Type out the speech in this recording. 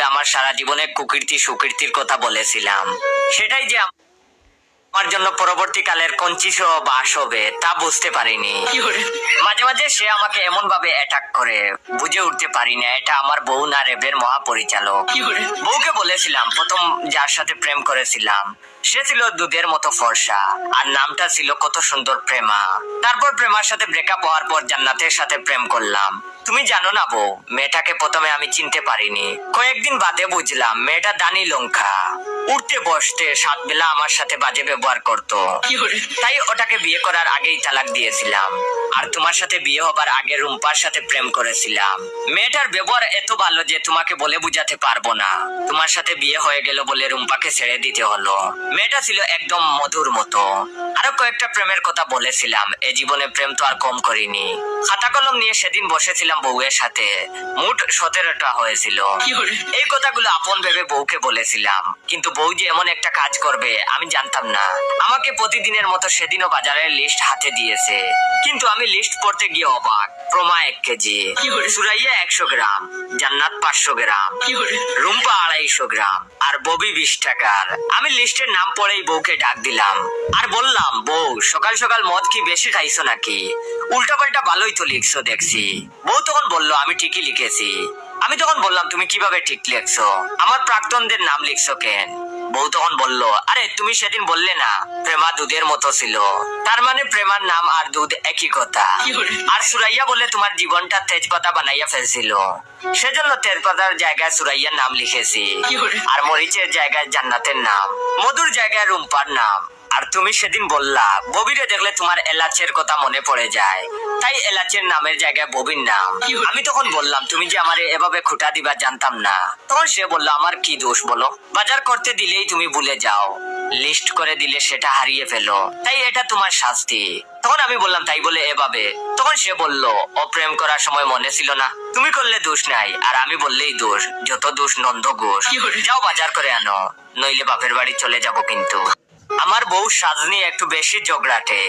আমার সারা জীবনে কুকীর্তি সুকীর্তির কথা বলেছিলাম, সেটাই যে আমার জন্য পরবর্তীকালের কঞ্চিস বাস হবে তা বুঝতে পারিনি। মাঝে মাঝে সে আমাকে এমন ভাবে অ্যাটাক করে বুঝে উঠতে পারি না এটা আমার বউ না রেবের মহাপরিচালক। বউকে বলেছিলাম প্রথম যার সাথে প্রেম করেছিলাম সে ছিল দুধের মতো ফর্সা আর নামটা ছিল কত সুন্দর প্রেমা। তারপর প্রেমার সাথে ব্রেকআপ হওয়ার পর জান্নাতের সাথে প্রেম করলাম। তুমি জানো না বউ, মেয়েটাকে প্রথমে আমি চিনতে পারিনি, কয়েকদিন বাদে বুঝলাম মেয়েটা দানি লঙ্কা। উঠতে বসতে 7 বেলা আমার সাথে বাজে ব্যবহার করতো, তাই ওটাকে বিয়ে করার আগেই তালাক দিয়েছিলাম। আর তোমার সাথে বিয়ে হবার আগে রুম্পার সাথে প্রেম করেছিলাম। মেয়েটার ব্যবহার এত ভালো যে তোমাকে বলে বুঝাতে পারবো না। তোমার সাথে বিয়ে হয়ে গেল বলে রুম্পাকে ছেড়ে দিতে হলো। মেয়েটা ছিল একদম মধুর মতো। আরো কয়েকটা প্রেমের কথা বলেছিলাম, এ জীবনে প্রেম তো আর কম করিনি। খাতা কলম নিয়ে সেদিন বসেছিলাম বউয়ের সাথে, মোট 17টা হয়েছিল। এই কথাগুলো আপন ভেবে বউকে বলেছিলাম, কিন্তু বউ যে এমন একটা কাজ করবে আমি জানতাম না। আমাকে প্রতিদিনের মতো সেদিনও বাজারের লিস্ট হাতে দিয়েছে, কিন্তু আমি লিস্ট পড়তে গিয়ে অবাক। প্রমা 1 কেজি, সুরাইয়া 100 গ্রাম, জান্নাত 500 গ্রাম, রুম্পা 250 গ্রাম আর ববি 20 টাকার। আমি লিস্টের নাম পড়েই বউকে ডাক দিলাম আর বললাম, বউ সকাল সকাল মদ কি বেশি খাইছো নাকি? উল্টাপাল্টা ভালোই তো লিখছো দেখছি। বউ তখন বলল, আমি ঠিকই লিখেছি। আমি তখন বললাম, তুমি কিভাবে ঠিক লিখছো? আমার প্রাক্তনদের নাম লিখছো কেন? বউ তখন বলল, আরে তুমি সেদিন বললে না প্রেমা দুধের মতো ছিল, তার মানে প্রেমার নাম আর দুধ একই কথা। আর সুরাইয়া বলে তোমার জীবনটা তেজপাতা বানাইয়া ফেলছিল, সেজন্য তেজপাতার জায়গায় সুরাইয়ার নাম লিখেছি, আর মরিচের জায়গায় জান্নাতের নাম, মধুর জায়গায় রুম্পার নাম। আর তুমি সেদিন বললা ববিরে দেখলে তোমার এলাচের কথা মনে পড়ে যায়, তাই এলাচের নামের জায়গায় ববির নাম। আমি তখন বললাম, তুমি যে আমারে এভাবে খুঁটা দিবা জানতাম না। তখন সে বলল, আমার কি দোষ বলো? বাজার করতে দিলেই তুমি ভুলে যাও, লিস্ট করে দিলে সেটা হারিয়ে ফেলো, তাই এটা তোমার শাস্তি। তখন আমি বললাম, তাই বলে এভাবে? তখন সে বলল, ও প্রেম করার সময় মনে ছিল না? তুমি করলে দোষ নাই, আর আমি বললেই দোষ। যত দোষ নন্দ ঘোষ। যাও বাজার করে আনো, নইলে বাপের বাড়ি চলে যাব। কিন্তু আমার বউ সাজনি একটু বেশি ঝগড়াটে।